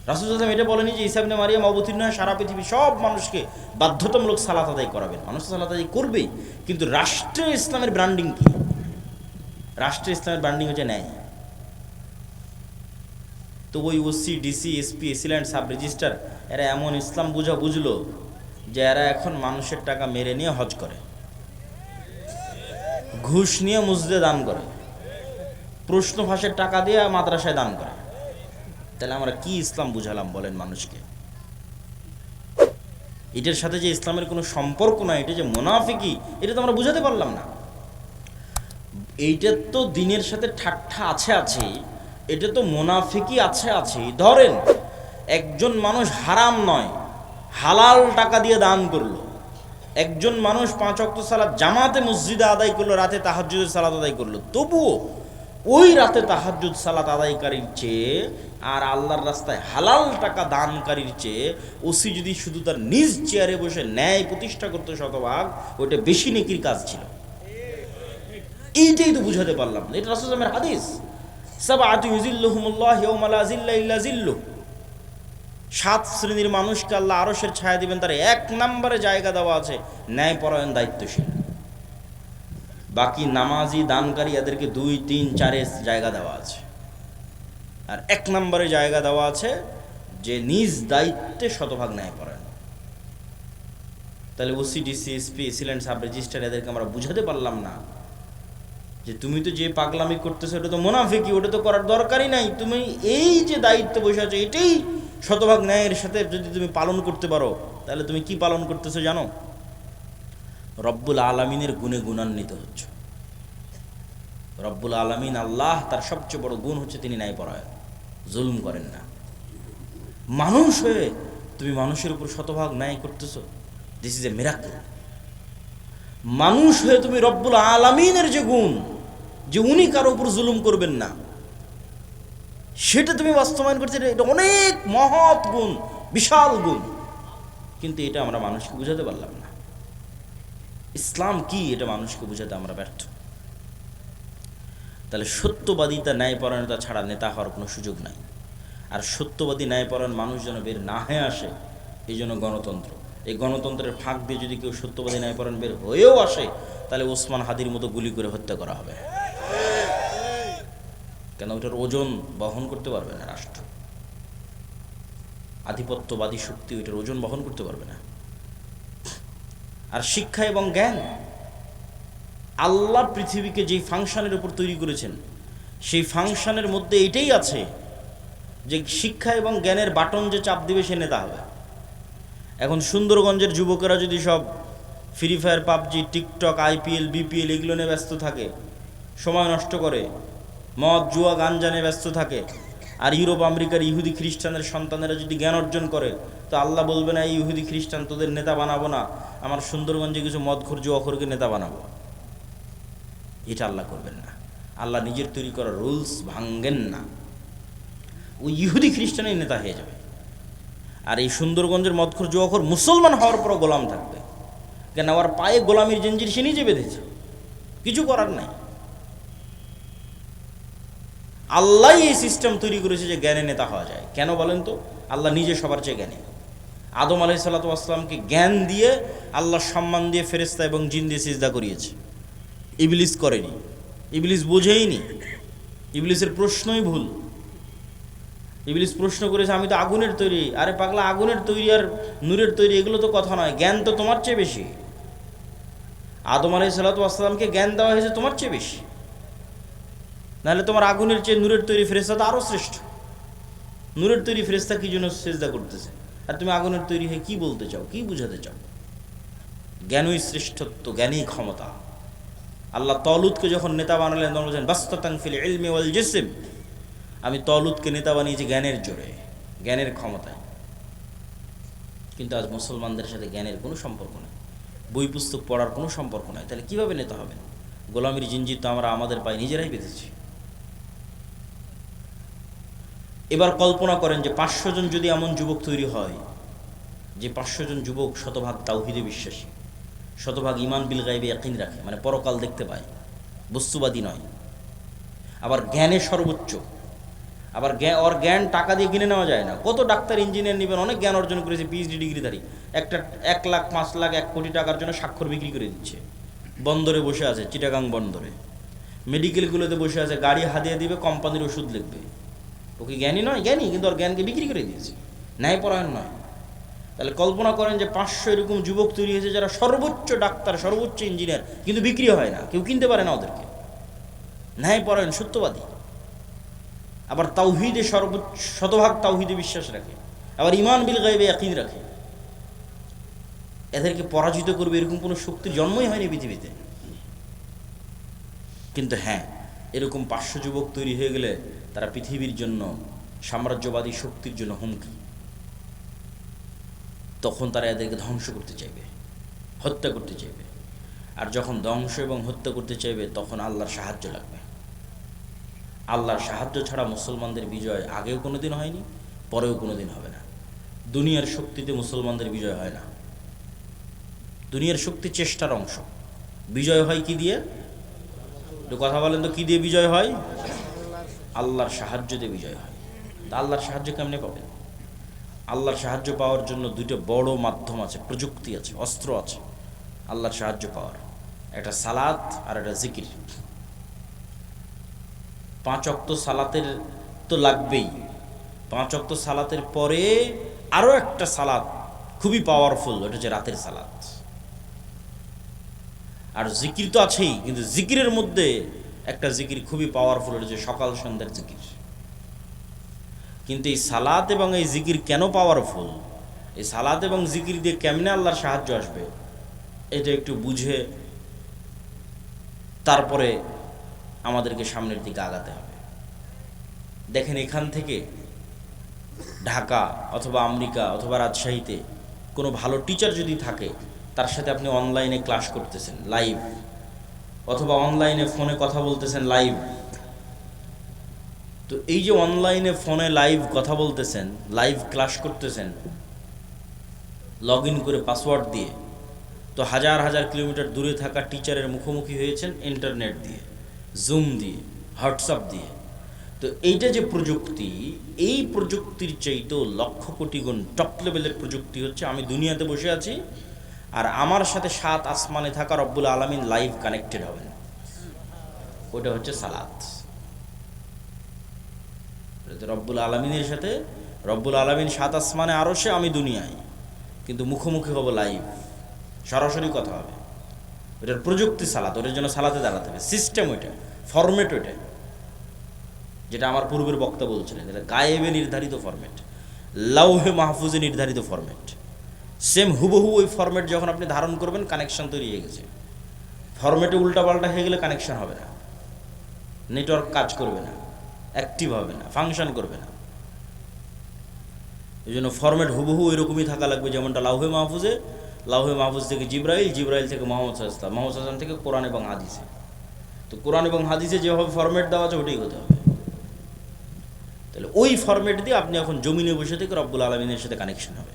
রাসূল সাল্লাল্লাহু আলাইহি ওয়াসাল্লাম এটা বলেনি যে ঈসা ইবনে মারিয়াম অবতীর্ণ হয়ে সারা পৃথিবী সব মানুষকে বাধ্যতামূলক সালাত আদায় করাবেন। মানুষ সালাত আদায় করবেই, কিন্তু রাষ্ট্রে ইসলামের ব্র্যান্ডিং কি? রাষ্ট্রে ইসলামের ব্র্যান্ডিং হচ্ছে ন্যায়। তো ওই OC, DC, SP, AC land, sub registrar এরা এমন ইসলাম বুঝলো যে এরা এখন মানুষের টাকা মেরে নিয়ে হজ করে, ঘুষ নিয়ে মসজিদে দান করে, প্রশ্ন ফাঁসের টাকা দিয়ে মাদ্রাসায় দান করে। তাহলে আমরা কি ইসলাম বুঝালাম বলেন মানুষকে? এটার সাথে যে ইসলামের কোনো সম্পর্ক নাই, এটা যে মুনাফিকি, এটা তো আমরা বুঝাতে পারলাম না। এইটার তো দিনের সাথে ঠাট্টা আছে, এটা তো মুনাফিকি আছে। ধরেন একজন মানুষ হারাম নয় হালাল টাকা দিয়ে দান করলো, একজন মানুষ 5 ওয়াক্ত সালাত জামাতে মসজিদে আদায় করলো, রাতে তাহাজ্জুদের সালাত আদায় করলো, তবুও ওই রাতে তাহাজ্জুদ সালাত আদায়কারীর চেয়ে আর আল্লাহর রাস্তায় হালাল টাকা দানকারীর চেয়ে ওসি যদি শুধু তার নিজ চেয়ারে বসে ন্যায় প্রতিষ্ঠা করতে শতভাগ, ওইটা বেশি নেকির কাজ ছিল। এইটাই তো বুঝাতে পারলাম না। এটা রাসূল সাল্লাল্লাহু আলাইহি ওয়াসাল্লামের হাদিস, সাবআতু ইউযিল্লুহুমুল্লাহ ইয়াওমা লা যিল্লা ইল্লা যিল্লুহ। 7 শ্রেণীর মানুষকে আল্লাহ আরশের ছায়া দিবেন, তার 1 নম্বরে জায়গা দেওয়া আছে ন্যায়পরায়ণ দায়িত্বশীল। বাকি নামাজি দানকারী এদেরকে 2, 3, 4 জায়গা দেওয়া আছে। আর 1 নম্বরে জায়গা দেওয়া আছে যে নিজ দায়িত্বে শতভাগ ন্যায়পরায়ণ। তাহলে OC, DC, SP, AC land, sub registrar এদেরকে আমরা বুঝাতে পারলাম না যে তুমি তো যে পাগলামি করতেছো ওটা তো মুনাফিকি, ওটা তো করার দরকারই নাই। তুমি এই যে দায়িত্ব বসে আছো এটাই শতভাগ ন্যায়ের সাথে যদি তুমি পালন করতে পারো, তাহলে তুমি কি পালন করতেছো জানো? রব্বুল আলামিনের গুণে গুণান্বিত হচ্ছে। রব্বুল আলামিন আল্লাহ, তার সবচেয়ে বড় গুণ হচ্ছে তিনি ন্যায়পরায়ণ, জুলুম করেন না। মানুষ হয়ে তুমি মানুষের উপর শতভাগ ন্যায় করতেছো, দিস ইজ এ মিরাকল। মানুষ হয়ে তুমি রব্বুল আলামিনের যে গুণ, যে উনি কারো উপর জুলুম করবেন না, সেটা তুমি বাস্তবায়ন করছো। এটা অনেক মহৎ গুণ, বিশাল গুণ, কিন্তু এটা আমরা মানুষকে বুঝাতে পারলাম না। ইসলাম কি এটা মানুষকে বুঝাতে আমরা ব্যর্থ। তাহলে সত্যবাদিতা, ন্যায়পরায়ণতা ছাড়া নেতা হওয়ার কোনো সুযোগ নাই। আর সত্যবাদী ন্যায়পরায়ণ মানুষ যেন বের না হয়ে আসে, এই জন্য গণতন্ত্র। এই গণতন্ত্রের ফাঁক দিয়ে যদি কেউ সত্যবাদী ন্যায়পরায়ণ বের হয়েও আসে, তাহলে ওসমান হাদির মতো গুলি করে হত্যা করা হবে। কেন? ওটার ওজন বহন করতে পারবে না রাষ্ট্র। আধিপত্যবাদী শক্তি ওইটার ওজন বহন করতে পারবে না। আর শিক্ষা এবং জ্ঞান, আল্লাহ পৃথিবীকে যেই ফাংশনের উপর তৈরি করেছেন, সেই ফাংশনের মধ্যে এটাই আছে যে শিক্ষা এবং জ্ঞানের বাটন যে চাপ দিবে সে নেতা হবে। এখন সুন্দরগঞ্জের যুবকেরা যদি সব free fire, PUBG, TikTok, IPL, BPL এগুলো নিয়ে ব্যস্ত থাকে, সময় নষ্ট করে, মদ, জুয়া, গাঞ্জা নিয়ে ব্যস্ত থাকে, আর ইউরোপ আমেরিকার ইহুদি খ্রিস্টানের সন্তানেরা যদি জ্ঞান অর্জন করে, তো আল্লাহ বলবে না এই ইহুদি খ্রিস্টান তোদের নেতা বানাবো না, আমার সুন্দরগঞ্জে কিছু মদখোর জুয়াখোরকে নেতা বানাবো। এটা আল্লাহ করবেন না। আল্লাহ নিজের তৈরি করা রুলস ভাঙ্গেন না। ওই ইহুদি খ্রিস্টানই নেতা হয়ে যাবে। আর এই সুন্দরগঞ্জের মদখোর জুয়াখোর মুসলমান হওয়ার পরও গোলাম থাকবে, কেন? ওর পায়ে গোলামির জঞ্জির সে নিজে বেঁধেছে, কিছু করার নাই। আল্লাহ এই সিস্টেম তৈরি করেছে যে জ্ঞানে নেতা হওয়া যায়। কেন বলেন তো? আল্লাহ নিজে সবার চেয়ে জ্ঞানী। আদম আলাইহিস সালাতু ওয়াস সালামকে জ্ঞান দিয়ে, আল্লাহ সম্মান দিয়ে ফেরেশতা এবং জিন দিয়ে সিজদা করিয়েছে। ইবলিস করেনি, ইবলিস বোঝেইনি, ইবলিসের প্রশ্নই ভুল। ইবলিস প্রশ্ন করেছে আমি তো আগুনের তৈরি। আরে পাগলা, আগুনের তৈরি আর নূরের তৈরি এগুলো তো কথা নয়, জ্ঞান তো তোমার চেয়ে বেশি। আদম আলাইহিস সালাতু ওয়াস সালামকে জ্ঞান দেওয়া হয়েছে তোমার চেয়ে বেশি, নাহলে তোমার আগুনের চেয়ে নূরের তৈরি ফেরেশতা তো আরও শ্রেষ্ঠ। নূরের তৈরি ফেরেশতা কি জন্য সিজদা করতেছে, আর তুমি আগুনের তৈরি হয়ে কি বলতে চাও, কি বুঝাতে চাও? জ্ঞানই শ্রেষ্ঠত্ব, জ্ঞানই ক্ষমতা। আল্লাহ তলুতকে যখন নেতা বানালেন তখন বলছেন বাসতাতান ফিল ইলমি ওয়াল জিসম, আমি তলুতকে নেতা বানিয়েছি জ্ঞানের জোরে, জ্ঞানের ক্ষমতায়। কিন্তু আজ মুসলমানদের সাথে জ্ঞানের কোনো সম্পর্ক নেই, বই পুস্তক পড়ার কোনো সম্পর্ক নাই। তাহলে কিভাবে নেতা হবেন? গোলামির জিঞ্জির তো আমরা আমাদের পায়ে নিজেরাই বেঁধেছি। এবার কল্পনা করেন যে 500 জন যদি এমন যুবক তৈরি হয়, যে 500 জন যুবক শতভাগ তাওহীদে বিশ্বাসী, শতভাগ ঈমান বিল গায়বে ইয়াকিন রাখে, মানে পরকাল দেখতে পায়, বস্তুবাদী নয়, আবার জ্ঞানে সর্বোচ্চ, আবার ওর জ্ঞান টাকা দিয়ে কিনে নেওয়া যায় না। কত ডাক্তার ইঞ্জিনিয়ার নেবেন, অনেক জ্ঞান অর্জন করেছে, পিএইচডি ডিগ্রিধারী, একটা 1 লাখ 5 লাখ 1 কোটি টাকার জন্য স্বাক্ষর বিক্রি করে দিচ্ছে। বন্দরে বসে আছে, চিটাগাং বন্দরে, মেডিকেলগুলোতে বসে আছে, গাড়ি হাতিয়ে দিবে, কোম্পানির ওষুধ লিখবে। ও কি জ্ঞানী নয়? জ্ঞানী, কিন্তু ওর জ্ঞানকে বিক্রি করে দিয়েছে, ন্যায়পরায়ণ নয়। তাহলে কল্পনা করেন যে 500 এরকম যুবক তৈরি হয়েছে যারা সর্বোচ্চ ডাক্তার, সর্বোচ্চ ইঞ্জিনিয়ার, কিন্তু বিক্রি হয় না, কেউ কিনতে পারে না ওদেরকে। ন্যায়পরায়ণ, সত্যবাদী, আবার তাওহীদে শতভাগ তাওহীদে বিশ্বাস রাখে, আবার ঈমান বিল গায়বে ইয়াকিন রাখে। এদেরকে পরাজিত করবে এরকম কোনো শক্তির জন্মই হয়নি পৃথিবীতে। কিন্তু হ্যাঁ, এরকম 500 যুবক তৈরি হয়ে গেলে তারা পৃথিবীর জন্য, সাম্রাজ্যবাদী শক্তির জন্য হুমকি। তখন তারা এদেরকে ধ্বংস করতে চাইবে, হত্যা করতে চাইবে। আর যখন ধ্বংস এবং হত্যা করতে চাইবে, তখন আল্লাহর সাহায্য লাগবে। আল্লাহর সাহায্য ছাড়া মুসলমানদের বিজয় আগেও কোনোদিন হয়নি, পরেও কোনোদিন হবে না। দুনিয়ার শক্তিতে মুসলমানদের বিজয় হয় না। দুনিয়ার শক্তি চেষ্টার অংশ। বিজয় হয় কি দিয়ে? একটু কথা বলেন তো, কি দিয়ে বিজয় হয়? আল্লাহর সাহায্য দিয়ে বিজয় হয়। তা আল্লাহর সাহায্য কেমনে পাবেন? আল্লাহর সাহায্য পাওয়ার জন্য দুইটা বড় মাধ্যম আছে, প্রযুক্তি আছে, অস্ত্র আছে আল্লাহর সাহায্য পাওয়ার। একটা সালাত আর একটা জিকির। 5 ওয়াক্ত সালাতের তো লাগবেই। 5 ওয়াক্ত সালাতের পরে আরও একটা সালাত খুবই পাওয়ারফুল, ওটা হচ্ছে রাতের সালাত। আর জিকির তো আছেই, কিন্তু জিকিরের মধ্যে একটা জিকির খুবই পাওয়ারফুল, ওটা হচ্ছে সকাল সন্ধ্যার জিকির। কিন্তু এই সালাত এবং এই জিকির কেন পাওয়ারফুল, এই সালাত এবং জিকির দিয়ে কেমনে আল্লাহর সাহায্য আসবে, এটা একটু বুঝে তারপরে আমাদেরকে সামনের দিকে আগাতে হবে। দেখেন, এখান থেকে ঢাকা অথবা আমেরিকা অথবা রাজশাহীতে কোনো ভালো টিচার যদি থাকে, তার সাথে আপনি অনলাইনে ক্লাস করতেছেন লাইভ, অথবা অনলাইনে ফোনে কথা বলতেছেন লাইভ। তো এই যে অনলাইনে ফোনে লাইভ কথা বলতেছেন, লাইভ ক্লাস করতেছেন লগ ইন করে পাসওয়ার্ড দিয়ে, তো হাজার হাজার কিলোমিটার দূরে থাকা টিচারের মুখোমুখি হয়েছেন ইন্টারনেট দিয়ে, জুম দিয়ে, হোয়াটসঅ্যাপ দিয়ে। তো এইটা যে প্রযুক্তি, এই প্রযুক্তির চাইতেও লক্ষ কোটি গুণ টপ লেভেলের প্রযুক্তি হচ্ছে আমি দুনিয়াতে বসে আছি আর আমার সাথে 7 আসমানে থাকা রব্বুল আলামিন লাইভ কানেক্টেড হবেন। ওটা হচ্ছে সালাত। রব্বুল আলামিনের সাথে, রব্বুল আলামিন 7 আসমানে আরশে, আমি দুনিয়ায়, কিন্তু মুখোমুখি হব লাইভ, সরাসরি কথা হবে। ওটার প্রযুক্তি সালাত, ওটার জন্য সালাতে দাঁড়াতে হবে, সিস্টেম ওইটা, ফরম্যাট ওইটা, যেটা আমার পূর্বের বক্তা বলছিলেন, এটা গায়েবে নির্ধারিত ফরম্যাট, লাউহে মাহফুজে নির্ধারিত ফরম্যাট। সেম হুবহু ওই ফরম্যাট যখন আপনি ধারণ করবেন, কানেকশন তৈরি হয়ে গেছে। ফরম্যাটে উল্টাপাল্টা হয়ে গেলে কানেকশন হবে না, নেটওয়ার্ক কাজ করবে না, অ্যাক্টিভ হবে না, ফাংশন করবে না। এই জন্য ফরম্যাট হুবহু এরকমই থাকা লাগবে, যেমনটা লাউহে মাহফুজে, লাউহে মাহফুজ থেকে জিব্রাইল, জিব্রাইল থেকে মোহাম্মদ সাল্লাল্লাহু আলাইহি ওয়াসাল্লাম, মোহাম্মদ সাল্লাল্লাহু আলাইহি ওয়াসাল্লাম থেকে কোরআন এবং হাদিসে। তো কোরআন এবং হাদিসে যেভাবে ফরম্যাট দেওয়া আছে ওটাই হতে হবে। তাহলে ওই ফরম্যাট দিয়ে আপনি এখন জমিনে বসে থেকে রব্বুল আলামিনের সাথে কানেকশন হবে।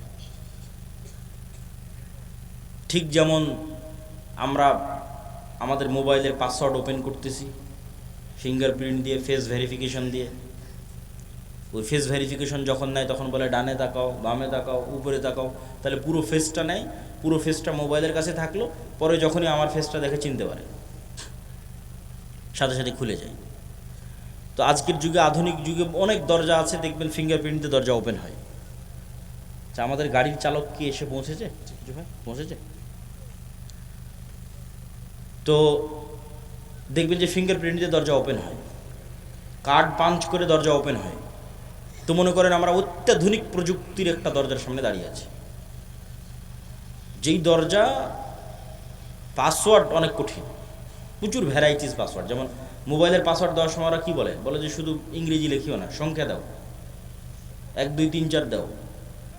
ঠিক যেমন আমরা আমাদের মোবাইলের পাসওয়ার্ড ওপেন করতেছি ফিঙ্গারপ্রিন্ট দিয়ে, ফেস ভেরিফিকেশন দিয়ে। ওই ফেস ভেরিফিকেশন যখন নেয় তখন বলে ডানে তাকাও, বামে তাকাও, উপরে তাকাও, তাহলে পুরো ফেসটা নেয়, পুরো ফেসটা মোবাইলের কাছে থাকলো, পরে যখনই আমার ফেসটা দেখে চিনতে পারে, সাথে সাথে খুলে যায়। তো আজকের যুগে, আধুনিক যুগে অনেক দরজা আছে, দেখবেন ফিঙ্গারপ্রিন্ট দিয়ে দরজা ওপেন হয়। আচ্ছা, আমাদের গাড়ির চালক কি এসে পৌঁছেছে? ভাই পৌঁছেছে? তো দেখবেন যে ফিঙ্গারপ্রিন্ট দিয়ে দরজা ওপেন হয়, কার্ড পাঞ্চ করে দরজা ওপেন হয়। তো মনে করেন আমরা অত্যাধুনিক প্রযুক্তির একটা দরজার সামনে দাঁড়িয়ে আছি, যেই দরজা পাসওয়ার্ড অনেক কঠিন, প্রচুর ভ্যারাইটিস পাসওয়ার্ড। যেমন মোবাইলের পাসওয়ার্ড দেওয়ার সময় ওরা কী বলে যে শুধু ইংরেজি লিখিও না, সংখ্যা দাও, 1 2 3 4 দাও,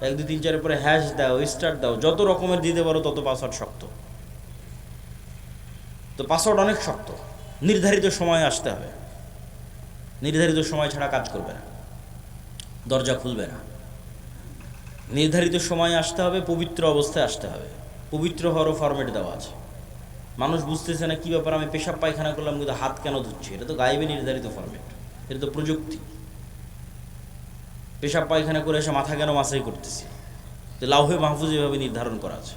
1 2 3 4 পরে হ্যাশ দাও, স্টার দাও, যত রকমের দিতে পারো তত পাসওয়ার্ড শক্ত। তো পাসওয়ার্ড অনেক শক্ত, নির্ধারিত সময়ে আসতে হবে, নির্ধারিত সময় ছাড়া কাজ করবে না, দরজা খুলবে না। নির্ধারিত সময়ে আসতে হবে, পবিত্র অবস্থায় আসতে হবে, পবিত্র হওয়ারও ফরম্যাট দেওয়া আছে। মানুষ বুঝতেছে না কী ব্যাপার, আমি পেশাব পায়খানা করলাম কিন্তু হাত কেন ধুচ্ছি, এটা তো গায়েবে নির্ধারিত ফরম্যাট, এটা তো প্রযুক্তি। পেশাব পায়খানা করে এসে মাথা কেন মাসাই করতেছি, তো লাউহে মাহফুজ এভাবে নির্ধারণ করা আছে,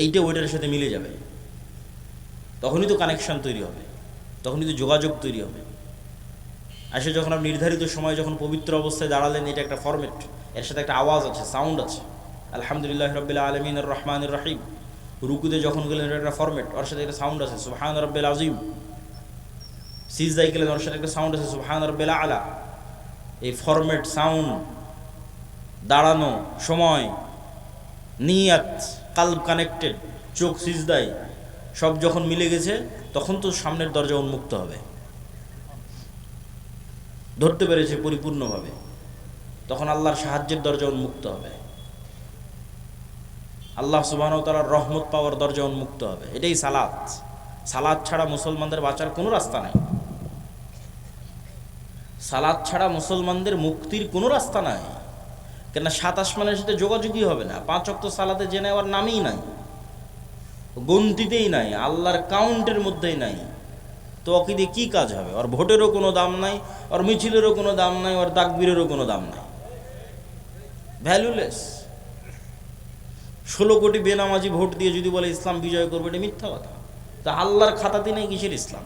এইটা ওইটার সাথে মিলে যাবে, তখনই তো কানেকশন তৈরি হবে, তখনই তো যোগাযোগ তৈরি হবে। আসে যখন আপনি নির্ধারিত সময় যখন পবিত্র অবস্থায় দাঁড়ালেন, এটা একটা ফরম্যাট, এর সাথে একটা আওয়াজ আছে, সাউন্ড আছে, আলহামদুলিল্লাহ রাব্বিল আলামিন আর রহমানির রহিম। রুকুতে যখন গেলেন এটা একটা ফরম্যাট, ওর সাথে একটা সাউন্ড আছে, সুবহান রাব্বিল আযীম। সিজদায় গেলেন, ওর সাথে একটা সাউন্ড আছে, সুবহান রাব্বিল আলা। এই ফরম্যাট, সাউন্ড, দাঁড়ানো, সময়, নিয়াত, কালব কানেক্টেড, চোখ সিজদায়, সব যখন মিলে গেছে, তখন তো সামনের দরজা উন্মুক্ত হবে, ধরতে পেরেছে পরিপূর্ণভাবে, তখন আল্লাহর সাহায্যের দরজা উন্মুক্ত হবে, আল্লাহ সুবহানাহু ওয়া তাআলার রহমত পাওয়ার দরজা উন্মুক্ত হবে। এটাই সালাত। সালাত ছাড়া মুসলমানদের বাঁচার কোনো রাস্তা নাই, সালাত ছাড়া মুসলমানদের মুক্তির কোনো রাস্তা নাই। কেন, সাত আসমানের সাথে যোগাযোগই হবে না, 5 ওয়াক্ত সালাতে জেনে নেওয়ার নামই নাই, গন্তিতেই নাই, আল্লাহর কাউন্টের মধ্যেই নাই, তো অকিদে কি কাজ হবে? ওর ভোটেরও কোনো দাম নাই, ওর মিছিলেরও কোনো দাম নাই, ওর তাকবীরেরও কোনো দাম নাই, ভ্যালুলেস। 16 কোটি বেনামাজি ভোট দিয়ে যদি বলে ইসলাম বিজয় করবে, এটা মিথ্যা কথা। তা আল্লাহর খাতাতে নেই কিসের ইসলাম?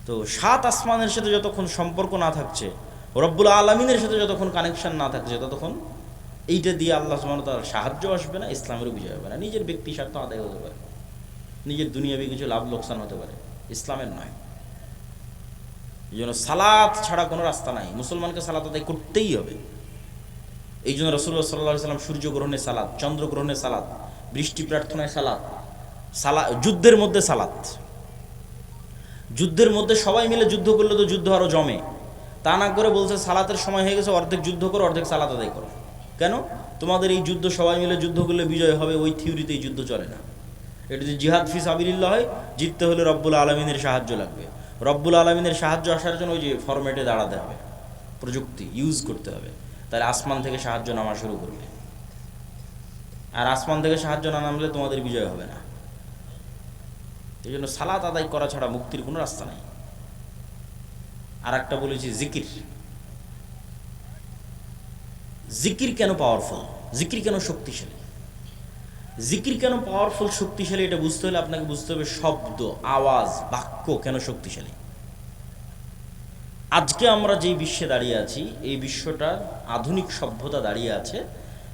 তো 7 আসমানের সাথে যতক্ষণ সম্পর্ক না থাকছে, রব্বুল আলামিনের সাথে যতক্ষণ কানেকশন না থাকছে, ততক্ষণ এইটা দিয়ে আল্লাহ সুবহানাহু ওয়া তাআলার সাহায্য আসবে না, ইসলামেরও বিজয় হবে না। নিজের ব্যক্তি স্বার্থ আদায় হতে পারে, নিজের দুনিয়াবি কিছু লাভ লোকসান হতে পারে, ইসলামের নয়। এই জন্য সালাত ছাড়া কোনো রাস্তা নাই, মুসলমানকে সালাত আদায় করতেই হবে। এই জন্য রাসূলুল্লাহ সাল্লাল্লাহু আলাইহি ওয়াসাল্লাম সূর্য গ্রহণে সালাত, চন্দ্র গ্রহণে সালাত, বৃষ্টি প্রার্থনায় সালাত, যুদ্ধের মধ্যে সালাত। যুদ্ধের মধ্যে সবাই মিলে যুদ্ধ করলে তো যুদ্ধ আরো জমে, তা না করে বলছে সালাতের সময় হয়ে গেছে, অর্ধেক যুদ্ধ করো, অর্ধেক সালাত আদায় করো। কেন? তোমাদের এই যুদ্ধ সবাই মিলে যুদ্ধ করলে বিজয় হবে, ওই থিওরিতে এই যুদ্ধ চলে না। এটা যদি জিহাদ ফি সাবিলিল্লাহ হয়, জিততে হলে রব্বুল আলামিনের সাহায্য লাগবে। রব্বুল আলামিনের সাহায্য আসার জন্য ওই যে ফরম্যাটে দাঁড়াতে হবে, প্রযুক্তি ইউজ করতে হবে, তাহলে আসমান থেকে সাহায্য নামা শুরু করবে। আর আসমান থেকে সাহায্য না নামলে তোমাদের বিজয় হবে না। এই জন্য সালাত আদায় করা ছাড়া মুক্তির কোনো রাস্তা নাই। আর একটা বলেছি, জিকির। জিকির কেন পাওয়ারফুল, জিকির কেন শক্তিশালী? জিকির কেন পাওয়ারফুল, শক্তিশালী, এটা বুঝতে হলে আপনাকে বুঝতে হবে শব্দ, আওয়াজ, বাক্য কেন শক্তিশালী। আজকে আমরা যেই বিশ্বে দাঁড়িয়ে আছি, এই বিশ্বটা আধুনিক সভ্যতা দাঁড়িয়ে আছে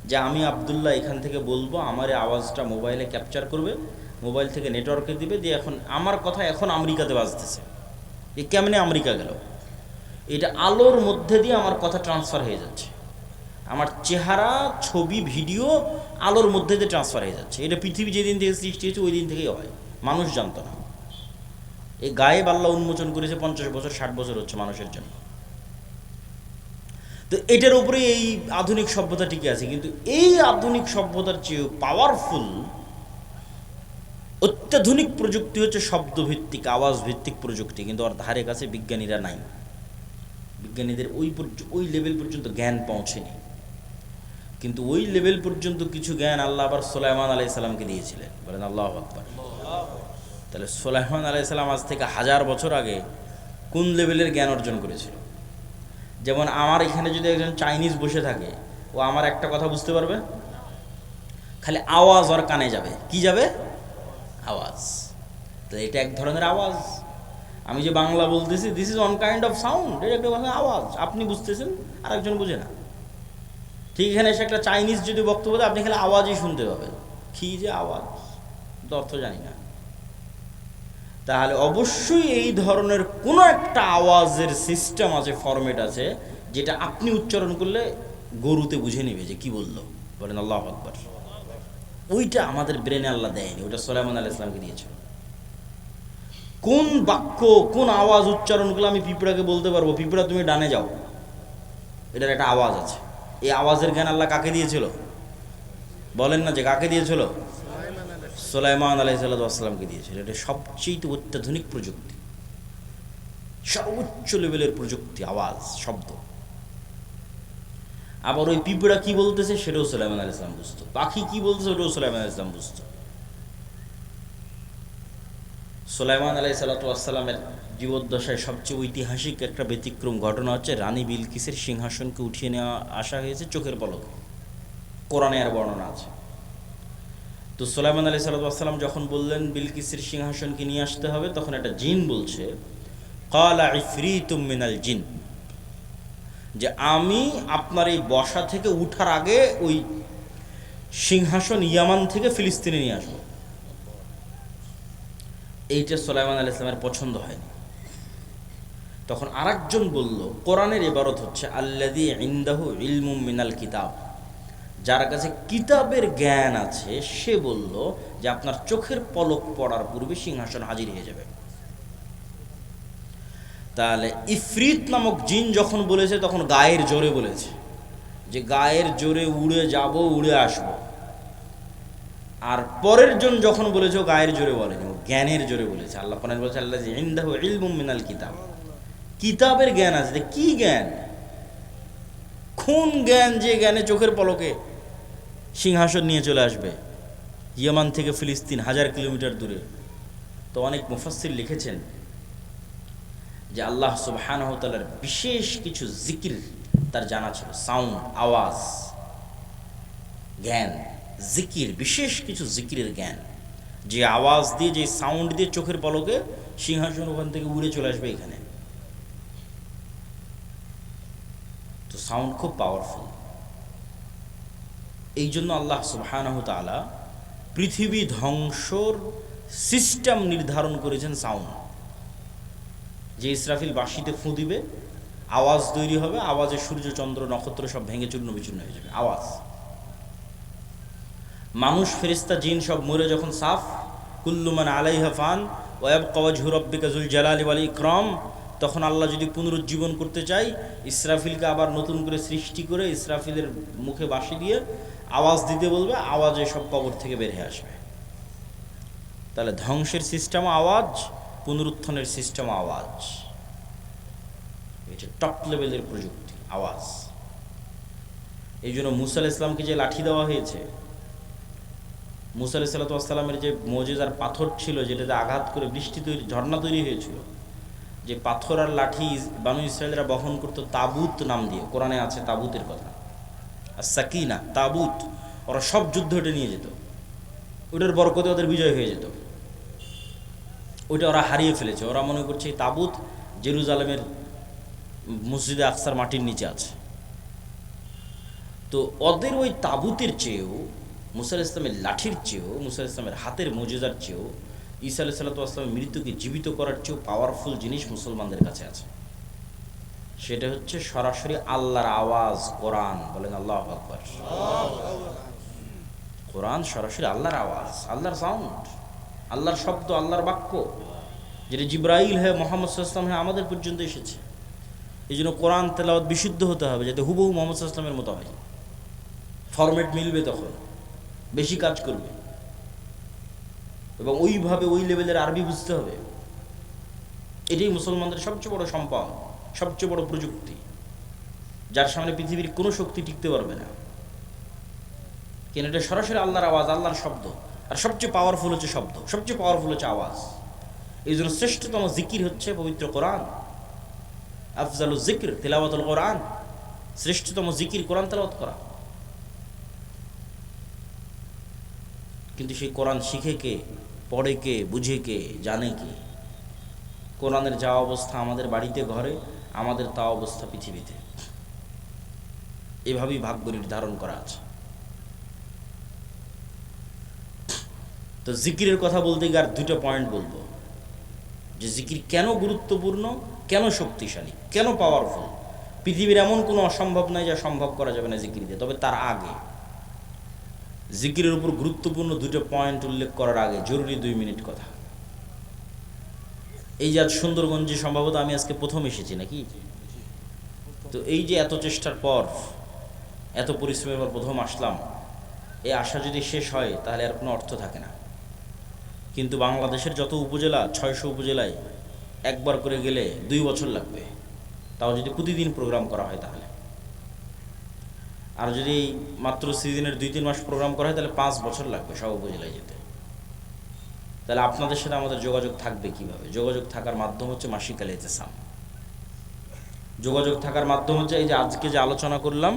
যে আমি আব্দুল্লাহ এখান থেকে বলবো, আমার এই আওয়াজটা মোবাইলে ক্যাপচার করবে, মোবাইল থেকে নেটওয়ার্কে দিবে, দিয়ে এখন আমার কথা এখন আমেরিকাতে বাজতেছে। এ কেমনে আমেরিকা গেল? এটা আলোর মধ্যে দিয়ে আমার কথা ট্রান্সফার হয়ে যাচ্ছে, আমার চেহারা, ছবি, ভিডিও আলোর মধ্যে দিয়ে ট্রান্সফার হয়ে যাচ্ছে। এটা পৃথিবী যেদিন থেকে সৃষ্টি হয়েছে ওই দিন থেকেই হয়, মানুষ জানতো না। এই গায়েব আল্লাহ উন্মোচন করেছে 50 বছর 60 বছর হচ্ছে মানুষের জন্য। তো এটার উপরে এই আধুনিক সভ্যতা টিকে আছে। কিন্তু এই আধুনিক সভ্যতার চেয়ে পাওয়ারফুল অত্যাধুনিক প্রযুক্তি হচ্ছে শব্দভিত্তিক, আওয়াজ ভিত্তিক প্রযুক্তি। কিন্তু ওর ধারে কাছে বিজ্ঞানীরা নাই, বিজ্ঞানীদের ওই লেভেল পর্যন্ত জ্ঞান পৌঁছেনি। কিন্তু ওই লেভেল পর্যন্ত কিছু জ্ঞান আল্লাহ আবার সুলাইমান আলাইহিস সালামকে দিয়েছিলেন। বলেন আল্লাহু আকবার। তাহলে সুলাইমান আলাইহিস সালাম আজ থেকে 1000 বছর আগে কোন লেভেলের জ্ঞান অর্জন করেছিল? যেমন আমার এখানে যদি একজন চাইনিজ বসে থাকে, ও আমার একটা কথা বুঝতে পারবে, খালি আওয়াজ ওর কানে যাবে। কি যাবে? আওয়াজ। তো এটা এক ধরনের আওয়াজ। আমি যে বাংলা বলতেছি, this is one kind of sound, এটা একটা আওয়াজ। আপনি বুঝতেছেন, আর একজন বুঝে না। ঠিক এখানে এসে একটা চাইনিজ যদি বক্তব্য দেয়, আপনি খালি আওয়াজই শুনতে পাবেন। কি যে আওয়াজ, তো অর্থ জানি না। তাহলে অবশ্যই এই ধরনের কোনো একটা আওয়াজের সিস্টেম আছে, ফরম্যাট আছে, যেটা আপনি উচ্চারণ করলে গরুতে বুঝে নেবে যে কি বললো। বলেন আল্লাহু আকবার। ওইটা আমাদের ব্রেনে আল্লাহ দেয়নি, ওইটা সুলাইমান আলাইহিস সালামকে দিয়েছিল। কোন বাক্য, কোন আওয়াজ উচ্চারণ করলে আমি পিঁপড়াকে বলতে পারবো, পিঁপড়া তুমি ডানে যাও, এটার একটা আওয়াজ আছে। এই আওয়াজের জ্ঞান আল্লাহ কাকে দিয়েছিল? বলেন না যে কাকে দিয়েছিল? সুলাইমান আলাইহিস সালামকে দিয়েছিল। এটা সবচেয়ে অত্যাধুনিক প্রযুক্তি, সর্বোচ্চ লেভেলের প্রযুক্তি, আওয়াজ, শব্দ। আবার ওই পিঁপড়া কি বলতেছে সেটাও সুলাইমান আলাইহিস সালাম বুঝতো, পাখি কি বলতেছে ওটাও সুলাইমান আলাইহিস সালাম বুঝতো। সুলাইমান আলাইহিস সালামের জীবদ্দশায় সবচেয়ে ঐতিহাসিক একটা ব্যতিক্রম ঘটনা হচ্ছে রানী বিলকিসের সিংহাসনকে উঠিয়ে নেওয়া আসা হয়েছে চোখের পলকে। কোরআনে আর বর্ণনা আছে। তো সুলাইমান আলাইহিস সালাম যখন বললেন বিলকিসের সিংহাসনকে নিয়ে আসতে হবে, তখন একটা জিন বলছে ক্বালা ইফরিতুম মিনাল জিন, যে আমি আপনার এই বসা থেকে উঠার আগে ওই সিংহাসন ইয়ামান থেকে ফিলিস্তিনে নিয়ে আসবো। এইটা সুলাইমান আলাইহিস সালামের পছন্দ হয়নি। তখন আরেকজন বলল, কোরআনের ইবারত হচ্ছে আল্লাযী ইনদাহু ইলমুম মিনাল কিতাব, যার কাছে কিতাবের জ্ঞান আছে, সে বলল যে আপনার চোখের পলক পড়ার পূর্বে সিংহাসন হাজির হয়ে যাবে। তাহলে ইফরিত নামক জিন যখন বলেছে তখন গায়ের জোরে বলেছে, যে গায়ের জোরে উড়ে যাব, উড়ে আসব। আর পরের জন যখন বলেছে ও গায়ের জোরে বলেনি, ও জ্ঞানের জোরে বলেছে। আল্লাহ কোরআনে বলেছে আল্লাযী ইনদাহু ইলমুম মিনাল কিতাব, কিতাবের জ্ঞান আছে। কি জ্ঞান? কোন জ্ঞান যে জ্ঞানে চোখের পলকে সিংহাসন নিয়ে চলে আসবে ইয়ামান থেকে ফিলিস্তিন 1000 কিলোমিটার দূরে। তো অনেক মুফাসসির লিখেছেন যে আল্লাহ সুবহানাহু ওয়া তাআলার বিশেষ কিছু জিকির তার জানা ছিল, সাউন্ড, আওয়াজ, জ্ঞান, জিকির, বিশেষ কিছু জিকিরের জ্ঞান, যে আওয়াজ দিয়ে, যে সাউন্ড দিয়ে চোখের পলকে সিংহাসন ওখান থেকে উড়ে চলে আসবে এখানে। তো সাউন্ড খুব পাওয়ারফুল। এই জন্য আল্লাহ সুবহানাহু তাআলা পৃথিবী ধ্বংসর সিস্টেম নির্ধারণ করেছেন সাউন্ড। যে ইসরাফিল বাঁশিতে ফুঁ দিবে, আওয়াজ তৈরি হবে, আওয়াজে সূর্য চন্দ্র নক্ষত্র সব ভেঙে চূর্ণ বিচূর্ণ হয়ে যাবে আওয়াজ। মানুষ, ফেরেশতা, জিন সব মরে যখন সাফ, কুল্লু মান আলাইহা ফান ওয়া ইয়াবকা ওয়াজহু রাব্বিকা যুল জালালি ওয়াল ইকরাম, তখন আল্লাহ যদি পুনরুজ্জীবন করতে চাই, ইসরাফিলকে আবার নতুন করে সৃষ্টি করে ইসরাফিলের মুখে বাঁশি দিয়ে আওয়াজ দিতে বলবে, আওয়াজে সব কবর থেকে বের হয়ে আসবে। তাহলে ধ্বংসের সিস্টেম আওয়াজ, পুনরুত্থানের সিস্টেম আওয়াজ। এটা টপ লেভেলের প্রযুক্তি, আওয়াজ। এই জন্য মুসা আলাইহিস সালামকে যে লাঠি দেওয়া হয়েছে, মুসা আলাইহিস সালামের যে মুজিজার পাথর ছিল, যেটাতে আঘাত করে বৃষ্টি তৈরি, ঝর্ণা তৈরি হয়েছিল, যে পাথর আর লাঠি বানু ইসরায়েলরা বহন করতো তাবুত নাম দিয়ে, কোরআনে আছে তাবুতের কথা, আর সাকিনা, তাবুত। ওরা সব যুদ্ধ ওটা নিয়ে যেত, ওটার বরকতে ওদের বিজয় হয়ে যেত। ওইটা ওরা হারিয়ে ফেলেছে। ওরা মনে করছে এই তাবুত জেরুজালেমের মসজিদে আকসার মাটির নিচে আছে। তো ওদের ওই তাবুতের চেয়েও, মুসা আলাইহিস সালামের লাঠির চেয়েও, মুসা আলাইহিস সালামের হাতের মুজিজার চেয়েও, ঈসা আলাইহিস সালামের মৃত্যুকে জীবিত করার চেয়েও পাওয়ারফুল জিনিস মুসলমানদের কাছে আছে। সেটা হচ্ছে সরাসরি আল্লাহর আওয়াজ, কোরআন। বলেন আল্লাহু আকবার। কোরআন সরাসরি আল্লাহর আওয়াজ, আল্লাহর সাউন্ড, আল্লাহর শব্দ, আল্লাহর বাক্য, যেটা জিবরাইল হয়ে মুহাম্মদ সাল্লাল্লাহু আলাইহি ওয়াসাল্লাম হয়ে আমাদের পর্যন্ত এসেছে। এই জন্য কোরআন তেলাওয়াত বিশুদ্ধ হতে হবে, যাতে হুবহু মুহাম্মদ সাল্লাল্লাহু আলাইহি ওয়াসাল্লামের মতো হয়। ফরম্যাট মিলবে, তখন বেশি কাজ করবে, এবং ওইভাবে ওই লেভেলের আরবি বুঝতে হবে। এটাই মুসলমানদের সবচেয়ে বড় সম্পদ, সবচেয়ে বড় প্রযুক্তি, যার সামনে পৃথিবীর কোনো শক্তি টিকতে পারবে না। কেন? এটা সরাসরি আল্লাহর আওয়াজ, আল্লাহর শব্দ। আর সবচেয়ে পাওয়ারফুল হচ্ছে শব্দ, সবচেয়ে পাওয়ারফুল হচ্ছে আওয়াজ। এই জন্য শ্রেষ্ঠতম জিকির হচ্ছে পবিত্র কোরআন। আফজালু জিক্র তিলাওয়াতুল কোরআন, শ্রেষ্ঠতম জিকির কোরআন তেলাওয়াত করা। কিন্তু সেই কোরআন শিখে কে, পড়ে কে, বুঝে কে, জানে কে? কোরআনের যা অবস্থা আমাদের বাড়িতে ঘরে, আমাদের তা অবস্থা পৃথিবীতে। এভাবেই ভাগ্য নির্ধারণ করা আছে। তো জিকিরের কথা বলতে গিয়ে আর দুটো পয়েন্ট বলবো, যে জিকির কেন গুরুত্বপূর্ণ, কেন শক্তিশালী, কেন পাওয়ারফুল। পৃথিবীর এমন কোনো অসম্ভব নাই যা সম্ভব করা যাবে না জিকির দিয়ে। তবে তার আগে, জিকিরের উপর গুরুত্বপূর্ণ দুটো পয়েন্ট উল্লেখ করার আগে জরুরি 2 মিনিট কথা। এই যে আজ সুন্দরগঞ্জে সম্ভবত আমি আজকে প্রথম এসেছি নাকি, তো এই যে এত চেষ্টার পর, এত পরিশ্রমের পর প্রথম আসলাম, এই আশা যদি শেষ হয় তাহলে আর কোনো অর্থ থাকে না। কিন্তু বাংলাদেশের যত উপজেলা, 600 উপজেলায় একবার করে গেলে 2 বছর লাগবে, তাও যদি প্রতিদিন প্রোগ্রাম করা হয় তাহলে। আর যদি মাত্র সিজনের 2-3 মাস প্রোগ্রাম করা হয় তাহলে 5 বছর লাগবে সব উপজেলায় যেতে। তাহলে আপনাদের সাথে আমাদের যোগাযোগ থাকবে কিভাবে? যোগাযোগ থাকার মাধ্যম হচ্ছে মাসিক আল ইতিসাম। যোগাযোগ থাকার মাধ্যম হচ্ছে এই যে আজকে যে আলোচনা করলাম,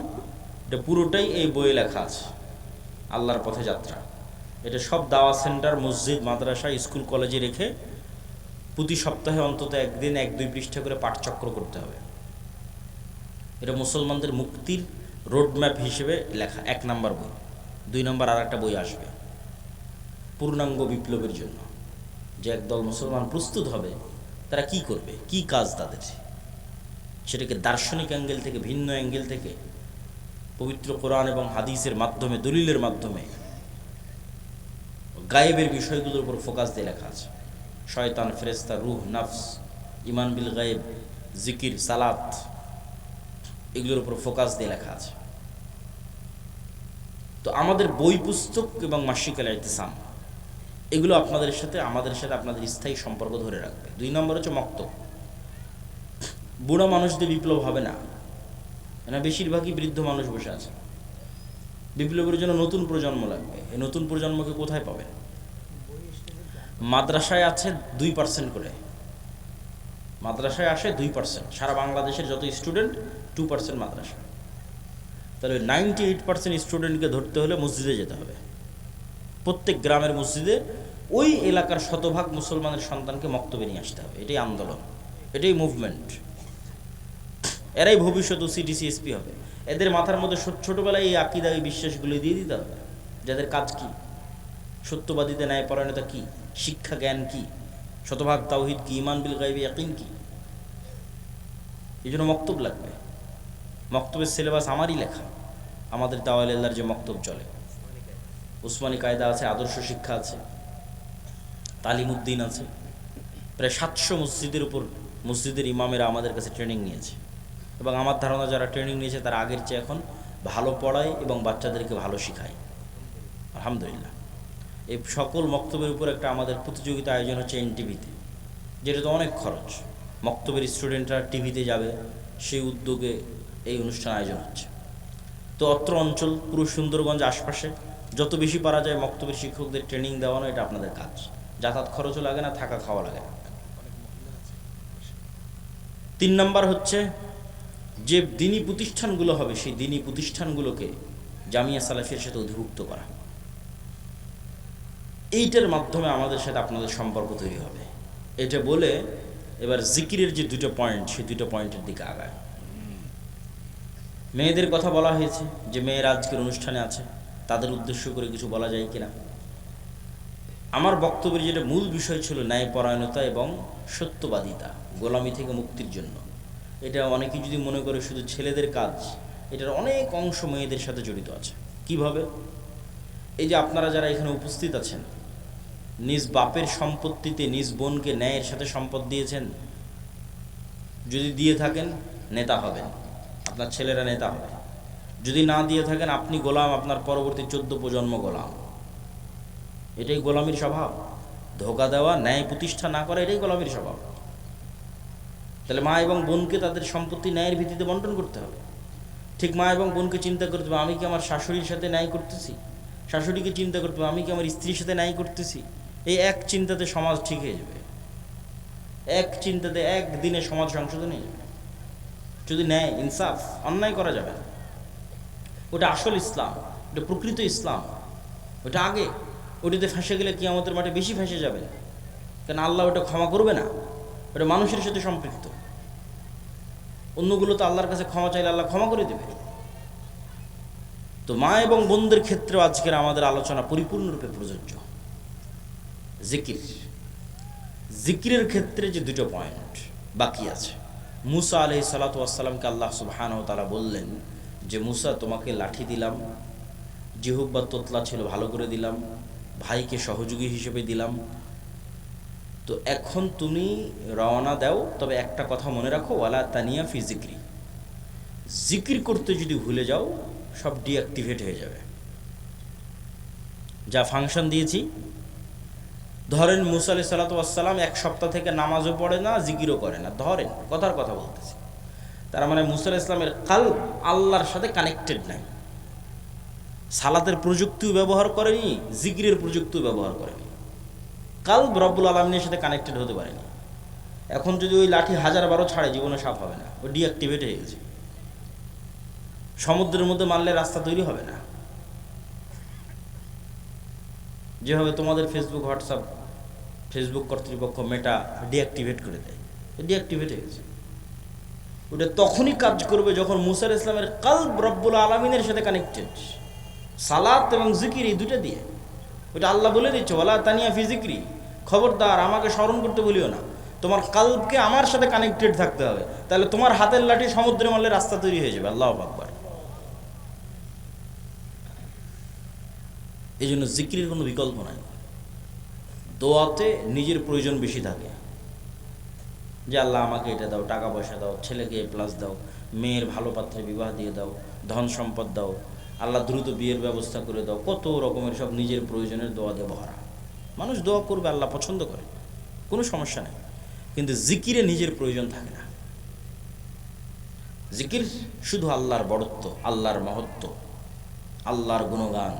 এটা পুরোটাই এই বইয়ে লেখা আছে, আল্লাহর পথে যাত্রা। এটা সব দাওয়া সেন্টার, মসজিদ, মাদ্রাসা, স্কুল, কলেজে রেখে প্রতি সপ্তাহে অন্তত একদিন 1-2 পৃষ্ঠা করে পাঠচক্র করতে হবে। এটা মুসলমানদের মুক্তির রোডম্যাপ হিসেবে লেখা 1 নম্বর বই। 2 নম্বর আর একটা বই আসবে পূর্ণাঙ্গ বিপ্লবের জন্য, যে একদল মুসলমান প্রস্তুত হবে, তারা কি করবে, কি কাজ তাদের, সেটাকে দার্শনিক অ্যাঙ্গেল থেকে, ভিন্ন অ্যাঙ্গেল থেকে, পবিত্র কোরআন এবং হাদিসের মাধ্যমে, দলিলের মাধ্যমে গায়েবের বিষয়গুলোর উপর ফোকাস দিয়ে লেখা আছে। শয়তান, ফেরেশতা, রূহ, নফস, ইমান বিল গায়েব, জিকির, সালাত, এগুলোর উপর ফোকাস দিয়ে লেখা আছে। তো আমাদের বই পুস্তক এবং মাসিক আল ইতিসাম, এগুলো আপনাদের সাথে, আমাদের সাথে আপনাদের স্থায়ী সম্পর্ক ধরে রাখবে। 2 নম্বর হচ্ছে মক্তব। বুড়া মানুষদের বিপ্লব হবে না, না, বেশিরভাগই বৃদ্ধ মানুষ বসে আছে। বিপ্লবের জন্য নতুন প্রজন্ম লাগবে। এই নতুন প্রজন্মকে কোথায় পাবেন? মাদ্রাসায় আছে 2% করে, মাদ্রাসায় আসে 2%। সারা বাংলাদেশের যত স্টুডেন্ট 2% মাদ্রাসা। তাহলে 98% স্টুডেন্টকে ধরতে হলে মসজিদে যেতে হবে। প্রত্যেক গ্রামের মসজিদে ওই এলাকার শতভাগ মুসলমানের সন্তানকে মক্তবে নিয়ে আসতে হবে। এটাই আন্দোলন, এটাই মুভমেন্ট। এরাই ভবিষ্যৎ সিডিসি এসপি হবে। এদের মাথার মধ্যে ছোটবেলায় এই আকিদা, এই বিশ্বাসগুলো দিয়ে দিতে হবে। যাদের কাজ কি, সত্যবাদীতে ন্যায় পরায়ণতা কি, শিক্ষা জ্ঞান কি, শতভাগ তাওহীদ কি, ঈমান বিল গায়বি ইয়াকিন কি। এই জন্য মক্তব লাগবে। মক্তবের সিলেবাস আমারই লেখা, আমাদের দাওয়াইল্লাহর যে মক্তব চলে, উসমানী কায়দা আছে, আদর্শ শিক্ষা আছে, তালিমউদ্দিন আছে। প্রায় 700 মসজিদের উপর মসজিদের ইমামেরা আমাদের কাছে ট্রেনিং নিয়েছে, এবং আমার ধারণা যারা ট্রেনিং নিয়েছে তারা আগের চেয়ে এখন ভালো পড়ায় এবং বাচ্চাদেরকে ভালো শেখায়, আলহামদুলিল্লাহ। এই সকল মক্তবের উপর একটা আমাদের প্রতিযোগিতা আয়োজন হচ্ছে এনটিভিতে, যেটা তো অনেক খরচ। মক্তবের স্টুডেন্টরা টিভিতে যাবে, সেই উদ্যোগে এই অনুষ্ঠান আয়োজন হচ্ছে। তো অত্র অঞ্চল, পুরো সুন্দরগঞ্জ আশপাশে যত বেশি পারা যায় মক্তবের শিক্ষকদের ট্রেনিং দেওয়ানো, এটা আপনাদের কাজ। যাতায়াত খরচও লাগে না, থাকা খাওয়া লাগে না। 3 নম্বর হচ্ছে যে দিনী প্রতিষ্ঠানগুলো হবে, সেই দিনী প্রতিষ্ঠানগুলোকে জামিয়া সালাফিয়ার সাথে অধিভুক্ত করা। এইটার মাধ্যমে আমাদের সাথে আপনাদের সম্পর্ক তৈরি হবে। এটা বলে এবার জিকিরের যে 2টা পয়েন্ট, সেই 2টা পয়েন্টের দিকে আগায়। মেয়েদের কথা বলা হয়েছে, যে মেয়েরা আজকের অনুষ্ঠানে আছে, তাদের উদ্দেশ্য করে কিছু বলা যায় কিনা। আমার বক্তব্যের যেটা মূল বিষয় ছিল ন্যায়পরায়ণতা এবং সত্যবাদিতা, গোলামি থেকে মুক্তির জন্য। এটা অনেকে যদি মনে করে শুধু ছেলেদের কাজ, এটার অনেক অংশ মেয়েদের সাথে জড়িত আছে। কিভাবে? এই যে আপনারা যারা এখানে উপস্থিত আছেন, নিজ বাপের সম্পত্তিতে নিজ বোনকে ন্যায়ের সাথে সম্পদ দিয়েছেন? যদি দিয়ে থাকেন, নেতা হবেন, আপনার ছেলেরা নেতা হবে। যদি না দিয়ে থাকেন, আপনি গোলাম, আপনার পরবর্তী 14 প্রজন্ম গোলাম। এটাই গোলামির স্বভাব। ধোঁকা দেওয়া, ন্যায় প্রতিষ্ঠা না করা, এটাই গোলামির স্বভাব। তাহলে মা এবং বোনকে তাদের সম্পত্তি ন্যায়ের ভিত্তিতে বন্টন করতে হবে। ঠিক মা এবং বোনকে চিন্তা করতে হবে, আমি কি আমার শাশুড়ির সাথে ন্যায় করতেছি? শাশুড়িকে চিন্তা করতে হবে, আমি কি আমার স্ত্রীর সাথে ন্যায় করতেছি? এই এক চিন্তাতে সমাজ ঠিক হয়ে যাবে। এক চিন্তাতে একদিনে সমাজ সংশোধন হয়ে যাবে। যদি ন্যায়, ইনসাফ, অন্যায় করা যাবে না। ওটা আসল ইসলাম, ওটা প্রকৃত ইসলাম। ওটা আগে, ওটাতে ফেঁসে গেলে কিয়ামতের মাঠে বেশি ফেঁসে যাবে, কেন আল্লাহ ওটা ক্ষমা করবে না। ওটা মানুষের সাথে সম্পৃক্ত। অন্যগুলো তো আল্লাহর কাছে ক্ষমা চাইলে আল্লাহ ক্ষমা করে দেবে। তো মা এবং বোনদের ক্ষেত্রেও আজকের আমাদের আলোচনা পরিপূর্ণরূপে প্রযোজ্য। জিকির, জিকিরের ক্ষেত্রে যে 2টো পয়েন্ট বাকি আছে। মুসা আলাইহিস সালাতু ওয়াস সালামকে আল্লাহ সুবহানাহু ওয়া তাআলা বললেন যে, মুসা, তোমাকে লাঠি দিলাম, জিহ্বা তোতলা ছিল, ভালো করে দিলাম, ভাইকে সহযোগী হিসেবে দিলাম। তো এখন তুমি রওনা দাও, তবে একটা কথা মনে রাখো, ওয়ালা তানিয়া ফি জিক্রি। জিকির করতে যদি ভুলে যাও, সব ডিঅ্যাক্টিভেট হয়ে যাবে। যা ফাংশন দিয়েছি, ধরেন মুসা আলাইহিস সালাতু ওয়াস সালাম 1 সপ্তাহ থেকে নামাজও পড়ে না, জিকিরও করে না, ধরেন, কথার কথা বলতেছি। তার মানে মুসা আলাইহিস সালামের কলব আল্লাহর সাথে কানেক্টেড নাই। সালাতের প্রযুক্তিও ব্যবহার করেনি, জিকিরের প্রযুক্তিও ব্যবহার করেনি। কালব রব্বুল আলমিনের সাথে কানেক্টেড হতে পারেনি। এখন যদি ওই লাঠি 1000 ছাড়ে জীবনে সাপ হবে না, ও ডিঅ্যাক্টিভেট হয়ে গেছে। সমুদ্রের মধ্যে মারলে রাস্তা তৈরি হবে না। যেভাবে তোমাদের ফেসবুক, হোয়াটসঅ্যাপ, ফেসবুক কর্তৃপক্ষ মেটা ডিঅ্যাক্টিভেট করে দেয়, ডিঅ্যাক্টিভেট হয়ে গেছে। ওটা তখনই কাজ করবে যখন মুসা আলাইহিস সালামের কালব রব্বুল আলামিনের সাথে কানেক্টেড, সালাত এবং জিকির এই দুটো দিয়ে। ওটা আল্লাহ বলে দিচ্ছে, ওয়ালা তানিয়া ফি জিকরি, খবরদার আমাকে স্মরণ করতে বলিও না, তোমার কালবকে আমার সাথে কানেক্টেড থাকতে হবে, তাহলে তোমার হাতের লাঠি সমুদ্রে মারলে রাস্তা তৈরি হয়ে যাবে। আল্লাহু আকবার। এই জন্য জিকিরের কোনো বিকল্প নাই। দোয়াতে নিজের প্রয়োজন বেশি থাকে, যে আল্লাহ আমাকে এটা দাও, টাকা পয়সা দাও, ছেলেকে প্লাস দাও, মেয়ের ভালো পাত্রে বিবাহ দিয়ে দাও, ধন সম্পদ দাও, আল্লাহ দ্রুত বিয়ের ব্যবস্থা করে দাও, কত রকমের সব নিজের প্রয়োজনের দোয়া দিয়ে ভরা। মানুষ দোয়া করবে, আল্লাহ পছন্দ করে, কোনো সমস্যা নেই, কিন্তু জিকিরে নিজের প্রয়োজন থাকে না। জিকির শুধু আল্লাহর বড়ত্ব, আল্লাহর মহত্ব, আল্লাহর গুণগান,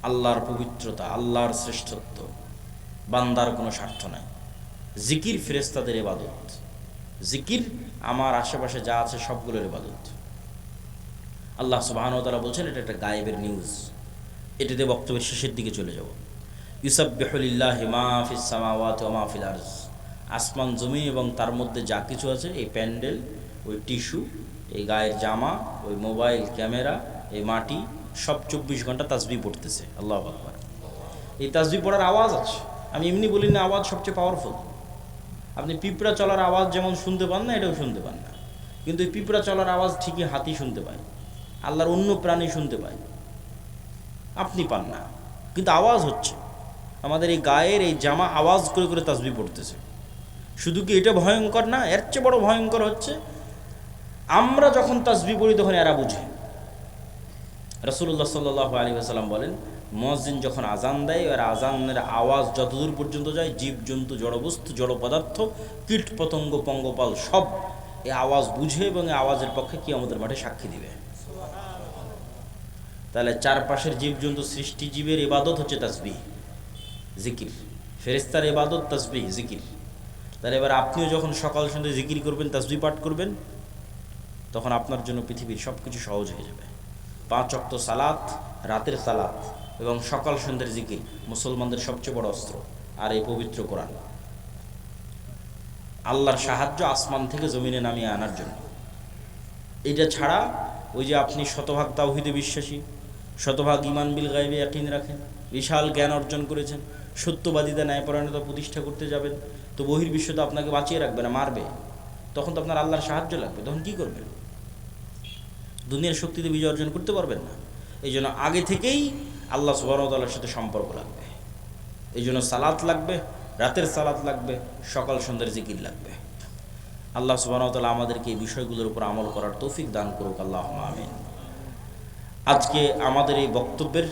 আল্লাহর পবিত্রতা, আল্লাহর শ্রেষ্ঠত্ব, বান্দার কোনো স্বার্থ নাই। জিকির ফেরেশতাদের ইবাদত, জিকির আমার আশেপাশে যা আছে সবগুলোর ইবাদত। আল্লাহ সুবহানাহু ওয়া তাআলা বলছেন, এটা একটা গায়েবের নিউজ, এটাতে বক্তব্যের শেষের দিকে চলে যাব। ইউসাব্বিহু লিল্লাহি মা ফিস সামাওয়াতি ওয়া মা ফিল আরজ, আসমান জমি এবং তার মধ্যে যা কিছু আছে, এই প্যান্ডেল, ওই টিস্যু, এই গায়ের জামা, ওই মোবাইল ক্যামেরা, এই মাটি, সব 24 ঘন্টা তাসবিহ পড়তেছে। আল্লাহু আকবার। এই তাসবিহ পড়ার আওয়াজ আছে, আমি এমনি বলি না, আওয়াজ সবচেয়ে পাওয়ারফুল। আপনি পিঁপড়া চলার আওয়াজ যেমন শুনতে পান না, এটাও শুনতে পান না, কিন্তু এই পিঁপড়া চলার আওয়াজ ঠিকই হাতি শুনতে পায়, আল্লাহর অন্য প্রাণী শুনতে পায়, আপনি পান না, কিন্তু আওয়াজ হচ্ছে। আমাদের এই গায়ের এই জামা আওয়াজ করে করে তাসবিহ পড়তেছে। শুধু কি এটা ভয়ঙ্কর না, এর চেয়ে বড় ভয়ঙ্কর হচ্ছে আমরা যখন তাসবিহ পড়ি তখন এরা বুঝে। রাসূলুল্লাহ সাল্লাল্লাহু আলাইহি ওয়াসাল্লাম বলেন, মুয়াজ্জিন যখন আজান দেয়, আর আজানের আওয়াজ যতদূর পর্যন্ত যায়, জীবজন্তু, জড়বস্তু, জড় পদার্থ, কীট পতঙ্গ, পঙ্গপাল সব এই আওয়াজ বুঝে এবং এই আওয়াজের পক্ষে কিয়ামতের মাঠে সাক্ষী দিবে। তাহলে চারপাশের জীবজন্তু, সৃষ্টি জীবের ইবাদত হচ্ছে তাসবিহ, জিকির। ফেরেশতার ইবাদত তাসবিহ, জিকির। তাহলে এবার আপনিও যখন সকাল সন্ধ্যা জিকির করবেন, তাসবিহ পাঠ করবেন, তখন আপনার জন্য পৃথিবীর সব কিছু সহজ হয়ে যাবে। 5 ওয়াক্ত সালাত, রাতের সালাত এবং সকাল সন্ধ্যের জিকির মুসলমানদের সবচেয়ে বড় অস্ত্র। আর এই পবিত্র কোরআন, আল্লাহর সাহায্য আসমান থেকে জমিনে নামিয়ে আনার জন্য। এটা ছাড়া ওই যে আপনি শতভাগ তাওহীদে বিশ্বাসী, শতভাগ ঈমান বিল গায়বে ইয়াকিন রাখেন, বিশাল জ্ঞান অর্জন করেছেন, সত্যবাদিতা, ন্যায়পরায়ণতা প্রতিষ্ঠা করতে যাবেন, তো বহির্বিশ্ব তো আপনাকে বাঁচিয়ে রাখবে না, মারবে। তখন তো আপনার আল্লাহর সাহায্য লাগবে, তখন কি করবেন? দুনিয়ার শক্তিতে বিজয় অর্জন করতে পারবেন না। এই জন্য আগে থেকেই আল্লাহ সুবহানাহু ওয়া তাআলার সাথে সম্পর্ক লাগবে। এই জন্য সালাত লাগবে, রাতের সালাত লাগবে, সকাল সন্ধ্যার জিকির লাগবে। আল্লাহ সুবহানাহু ওয়া তাআলা আমাদেরকে এই বিষয়গুলোর উপর আমল করার তৌফিক দান করুক, আল্লাহুম্মা আমিন। আজকে আমাদের এই বক্তব্যের